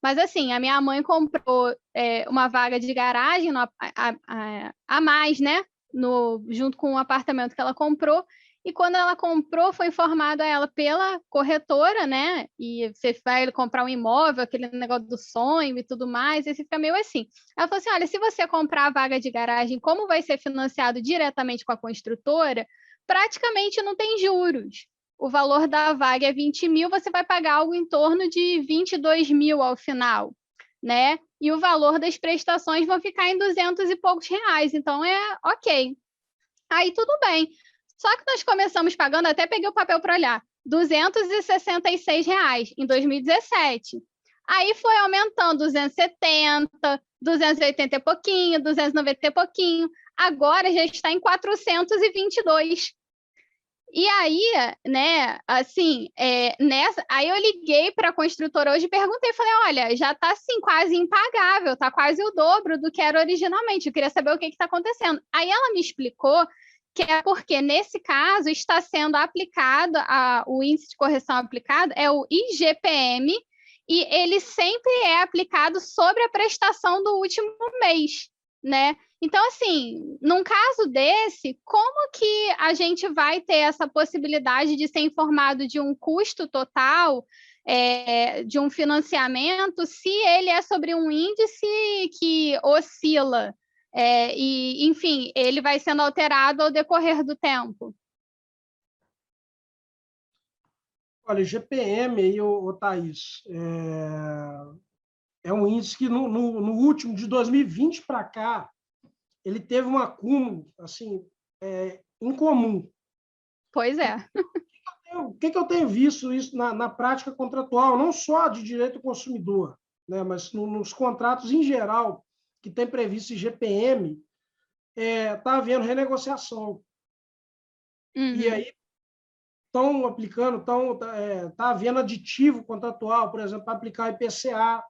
Mas, assim, a minha mãe comprou uma vaga de garagem a mais, né? Junto com o apartamento que ela comprou. E quando ela comprou, foi informado a ela pela corretora, né? E você vai comprar um imóvel, aquele negócio do sonho e tudo mais, e você fica meio assim. Ela falou assim: olha, se você comprar a vaga de garagem, como vai ser financiado diretamente com a construtora, praticamente não tem juros. O valor da vaga é 20 mil, você vai pagar algo em torno de 22 mil ao final, né? E o valor das prestações vão ficar em 200 e poucos reais. Então, ok. Aí, tudo bem. Só que nós começamos pagando, até peguei o papel para olhar, R$ 266 em 2017. Aí foi aumentando 270, 280 e pouquinho, 290 e pouquinho. Agora já está em 422. E aí, né, assim, aí eu liguei para a construtora hoje e perguntei, falei, olha, já está assim, quase impagável, está quase o dobro do que era originalmente, eu queria saber o que está acontecendo. Aí ela me explicou que é porque, nesse caso, está sendo aplicado, o índice de correção aplicado é o IGPM, e ele sempre é aplicado sobre a prestação do último mês, né? Então, assim, num caso desse, como que a gente vai ter essa possibilidade de ser informado de um custo total de um financiamento se ele é sobre um índice que oscila? E, enfim, ele vai sendo alterado ao decorrer do tempo. Olha, GPM aí, Thaís, é um índice que no último, de 2020 para cá, ele teve um acúmulo assim, incomum. Pois é. O que eu tenho visto isso na prática contratual, não só de direito ao consumidor, né, mas nos contratos em geral, que tem previsto IGPM, está havendo renegociação. Uhum. E aí estão aplicando, está havendo aditivo contratual, por exemplo, para aplicar IPCA.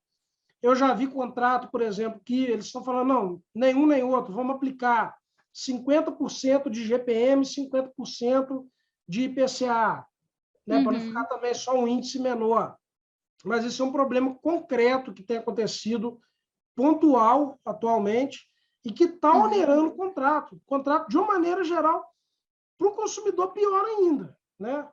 Eu já vi contrato, por exemplo, que eles estão falando, não, nenhum nem outro, vamos aplicar 50% de GPM, 50% de IPCA, né, para não ficar também só um índice menor. Mas isso é um problema concreto que tem acontecido, pontual, atualmente, e que está onerando o contrato. O contrato, de uma maneira geral, para o consumidor, pior ainda. Né?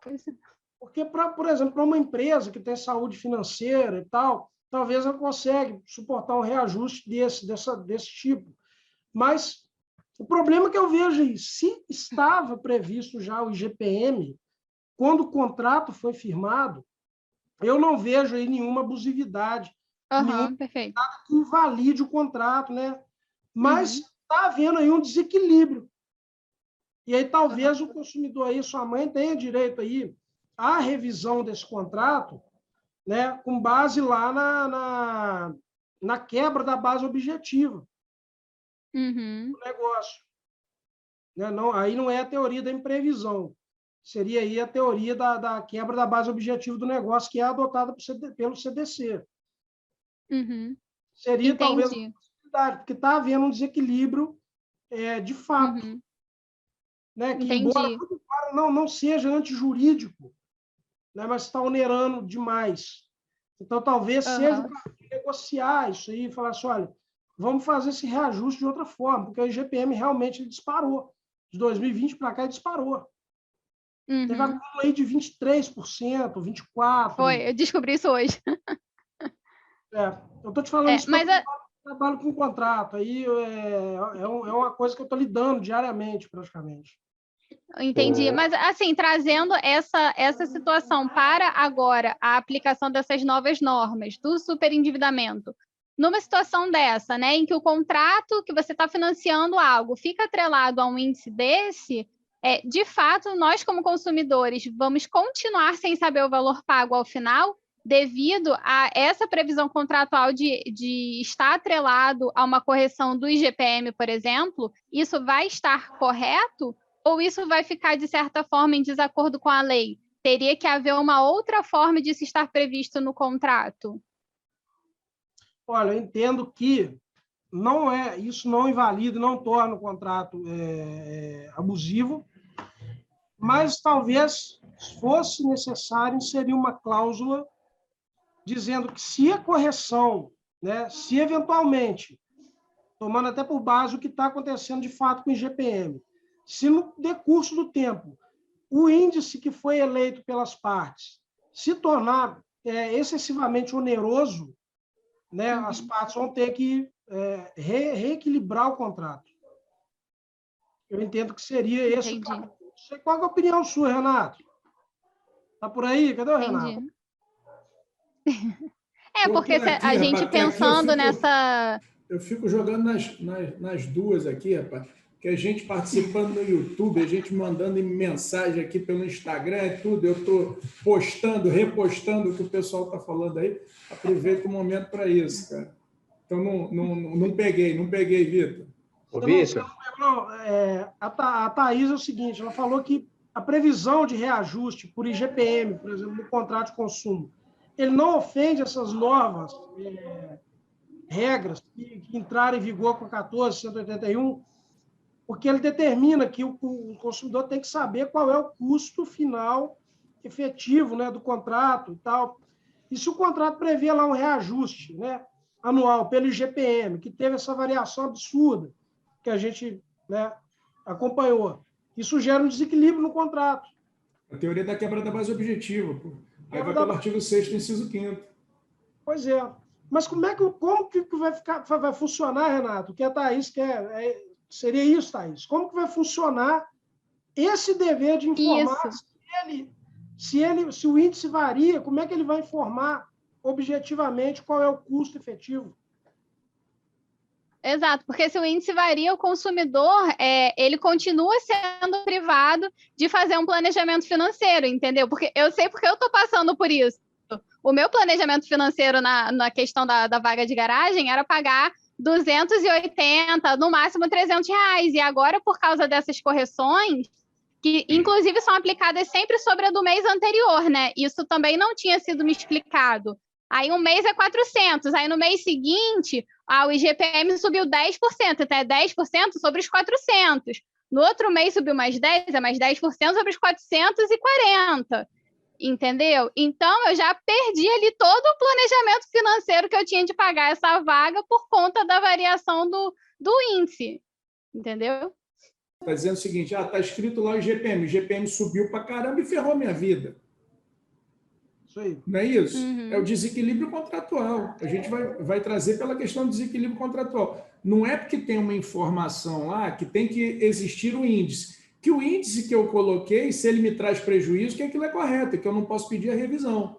Porque, por exemplo, para uma empresa que tem saúde financeira e tal, talvez ela consiga suportar um reajuste desse tipo. Mas o problema que eu vejo é, se estava previsto já o IGPM, quando o contrato foi firmado, eu não vejo aí nenhuma abusividade, Perfeito. nada que invalide o contrato, né? Mas está havendo aí um desequilíbrio. E aí talvez o consumidor aí, sua mãe, tenha direito aí à revisão desse contrato, né, com base lá na quebra da base objetiva do negócio. Né? Não, aí não é a teoria da imprevisão, seria aí a teoria da quebra da base objetiva do negócio, que é adotada pelo CDC. Seria talvez uma possibilidade, porque está havendo um desequilíbrio de fato. Né? Que, embora não seja antijurídico, né? Mas está onerando demais. Então, talvez seja o caso de negociar isso aí e falar assim, olha, vamos fazer esse reajuste de outra forma, porque o IGPM realmente ele disparou. De 2020 para cá, ele disparou. Teve acúmulo aí de 23%, 24%. Foi, eu descobri isso hoje. Eu estou te falando isso mas porque eu trabalho com contrato. Aí é uma coisa que eu estou lidando diariamente, praticamente. Entendi, mas assim, trazendo essa situação para agora, a aplicação dessas novas normas do superendividamento, numa situação dessa, né, em que o contrato que você está financiando algo fica atrelado a um índice desse, de fato, nós como consumidores vamos continuar sem saber o valor pago ao final, devido a essa previsão contratual de estar atrelado a uma correção do IGPM, por exemplo, isso vai estar correto? Ou isso vai ficar, de certa forma, em desacordo com a lei? Teria que haver uma outra forma de se estar previsto no contrato? Olha, eu entendo que isso não invalida, não torna o contrato abusivo, mas talvez fosse necessário inserir uma cláusula dizendo que se a correção, né, se eventualmente, tomando até por base o que está acontecendo de fato com o IGPM, se no decurso do tempo o índice que foi eleito pelas partes se tornar excessivamente oneroso, né, as partes vão ter que reequilibrar o contrato. Eu entendo que seria esse o caminho. Qual é a opinião sua, Renato? Está por aí? Cadê o Renato? Porque aqui, a gente pensando nessa... Eu fico jogando nas duas aqui, rapaz, que a gente participando no YouTube, a gente mandando mensagem aqui pelo Instagram, é tudo. Eu estou postando, repostando o que o pessoal está falando aí. Aproveito o momento para isso, cara. Então, não peguei, Vitor. A Thaís é o seguinte, ela falou que a previsão de reajuste por IGPM, por exemplo, no contrato de consumo, ele não ofende essas novas regras que entraram em vigor com a 14.181, porque ele determina que o consumidor tem que saber qual é o custo final efetivo, né, do contrato e tal. E se o contrato prevê lá um reajuste, né, anual pelo IGPM, que teve essa variação absurda que a gente, né, acompanhou, isso gera um desequilíbrio no contrato. A teoria da quebra da base objetiva. Pô. Aí vai pelo artigo 6º, inciso 5º. Pois é. Mas como que vai funcionar, Renato? O que a Thaís quer seria isso, Thaís. Como que vai funcionar esse dever de informar se o índice varia, como é que ele vai informar objetivamente qual é o custo efetivo? Exato, porque se o índice varia, o consumidor ele continua sendo privado de fazer um planejamento financeiro, entendeu? Porque eu estou passando por isso. O meu planejamento financeiro na questão da vaga de garagem era pagar 280, no máximo R$300. E agora, por causa dessas correções, que inclusive são aplicadas sempre sobre a do mês anterior, né? Isso também não tinha sido me explicado. Aí um mês é 400, aí no mês seguinte, o IGPM subiu 10%, então é 10% sobre os 400. No outro mês subiu mais 10%, é mais 10% sobre os 440, entendeu? Então, eu já perdi ali todo o planejamento financeiro que eu tinha de pagar essa vaga por conta da variação do índice, entendeu? Está dizendo o seguinte, está escrito lá o IGPM subiu para caramba e ferrou minha vida. Não é isso? É o desequilíbrio contratual. A gente vai trazer pela questão do desequilíbrio contratual. Não é porque tem uma informação lá que tem que existir um índice. Que o índice que eu coloquei, se ele me traz prejuízo, que aquilo é correto, que eu não posso pedir a revisão.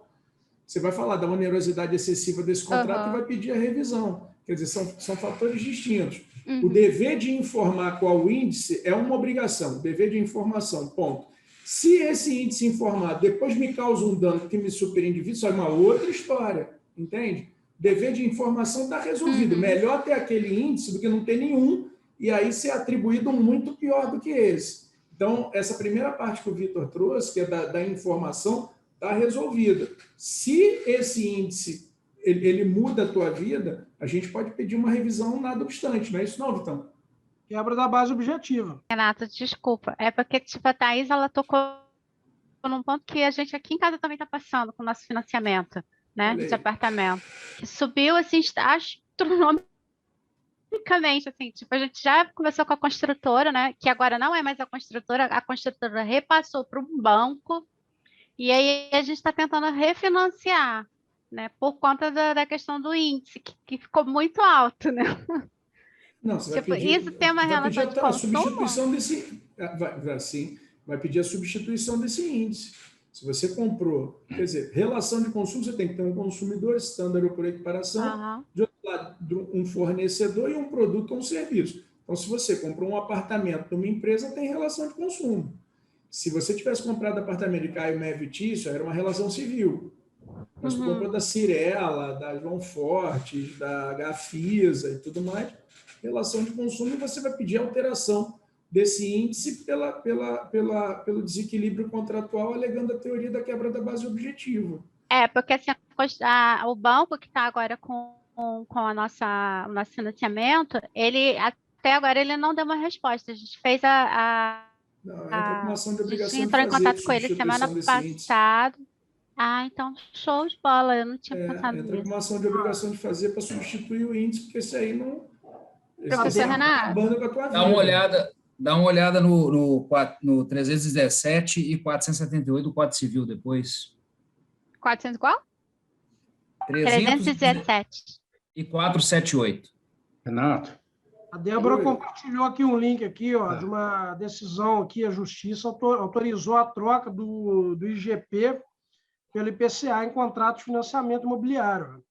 Você vai falar da onerosidade excessiva desse contrato e vai pedir a revisão. Quer dizer, são fatores distintos. O dever de informar qual índice é uma obrigação. O dever de informação, ponto. Se esse índice informar depois me causa um dano que me superindivide, isso é uma outra história, entende? Dever de informação está resolvido. Melhor ter aquele índice do que não ter nenhum e aí ser atribuído um muito pior do que esse. Então, essa primeira parte que o Vitor trouxe, que é da informação, está resolvida. Se esse índice ele muda a tua vida, a gente pode pedir uma revisão nada obstante, não é isso não, Vitão? Quebra da base objetiva. Renato, desculpa. É porque tipo, a Thaís ela tocou num ponto que a gente aqui em casa também está passando com o nosso financiamento, né, de apartamento. Que subiu assim, astronomicamente, assim, tipo, a gente já conversou com a construtora, né, que agora não é mais a construtora repassou para um banco, e aí a gente está tentando refinanciar, né, por conta da questão do índice, que ficou muito alto, né? Não, você vai pedir, isso tem uma relação de consumo? Substituição desse... vai pedir a substituição desse índice. Se você comprou, quer dizer, relação de consumo, você tem que ter um consumidor standard por equiparação, de outro lado, um fornecedor e um produto ou um serviço. Então, se você comprou um apartamento numa empresa, tem relação de consumo. Se você tivesse comprado apartamento de Caio Meviti, isso era uma relação civil. Mas você comprou da Cirela, da João Fortes, da Gafisa e tudo mais, relação de consumo, e você vai pedir alteração desse índice pelo desequilíbrio contratual, alegando a teoria da quebra da base objetiva. Porque assim, o banco que está agora com o nosso financiamento, ele até agora ele não deu uma resposta. A gente fez Não, entra com uma ação de obrigação de entrou em fazer contato com ele semana passada. Ah, então show de bola, eu não tinha pensado Entra nisso. com uma ação de obrigação de fazer para substituir o índice, porque esse aí não... Professor Renato, acabando com a tua vida. Dá uma olhada no 317 e 478 do Código Civil depois. 400 qual? 317. E 478. Renato. A Débora compartilhou aqui um link aqui, ó, de uma decisão aqui, a Justiça autorizou a troca do IGP pelo IPCA em contratos de financiamento imobiliário.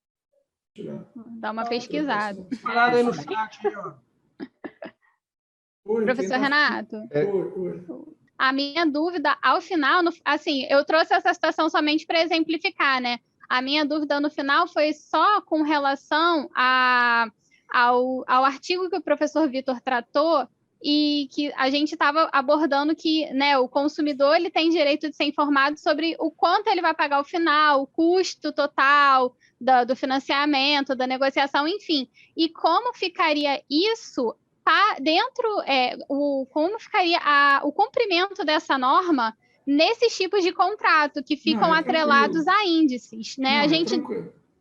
Dá uma pesquisada. Olha aí no chat, aí, ó. Professor Renato, Oi. a minha dúvida, ao final, assim, eu trouxe essa situação somente para exemplificar, né? A minha dúvida no final foi só com relação ao artigo que o professor Vitor tratou e que a gente estava abordando que, né, o consumidor ele tem direito de ser informado sobre o quanto ele vai pagar ao final, o custo total do financiamento, da negociação, enfim. E como ficaria isso dentro, como ficaria o cumprimento dessa norma nesses tipos de contrato que ficam atrelados a índices, né? Não, a gente...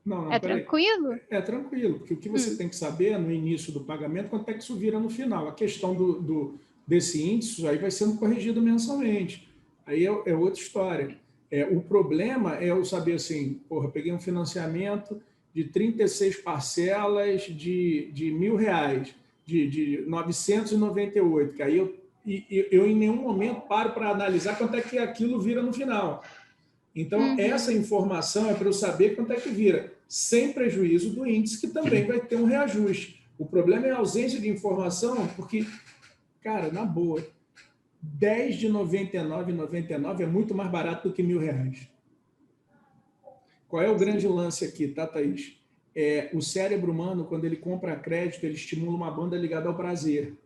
Não, é tranquilo? É tranquilo, porque o que você tem que saber no início do pagamento, quanto é que isso vira no final. A questão desse índice aí vai sendo corrigido mensalmente. Aí é outra história. O problema é eu saber assim, peguei um financiamento de 36 parcelas de R$1.000, de 998, que aí eu em nenhum momento paro para analisar quanto é que aquilo vira no final. Então, essa informação é para eu saber quanto é que vira, sem prejuízo do índice, que também vai ter um reajuste. O problema é a ausência de informação, porque, cara, na boa, 10 de R$ 99,99 é muito mais barato do que R$1.000. Qual é o grande lance aqui, tá, Thaís? O cérebro humano, quando ele compra crédito, ele estimula uma banda ligada ao prazer.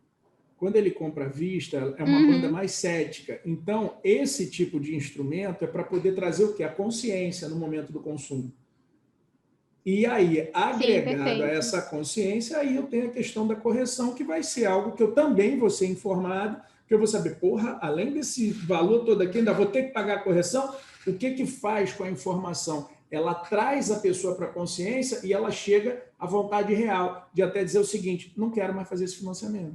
Quando ele compra à vista, é uma banda mais cética. Então, esse tipo de instrumento é para poder trazer o quê? A consciência no momento do consumo. E aí, agregado a essa consciência, aí eu tenho a questão da correção, que vai ser algo que eu também vou ser informado, que eu vou saber, além desse valor todo aqui, ainda vou ter que pagar a correção. O que faz com a informação? Ela traz a pessoa para a consciência e ela chega à vontade real de até dizer o seguinte, não quero mais fazer esse financiamento.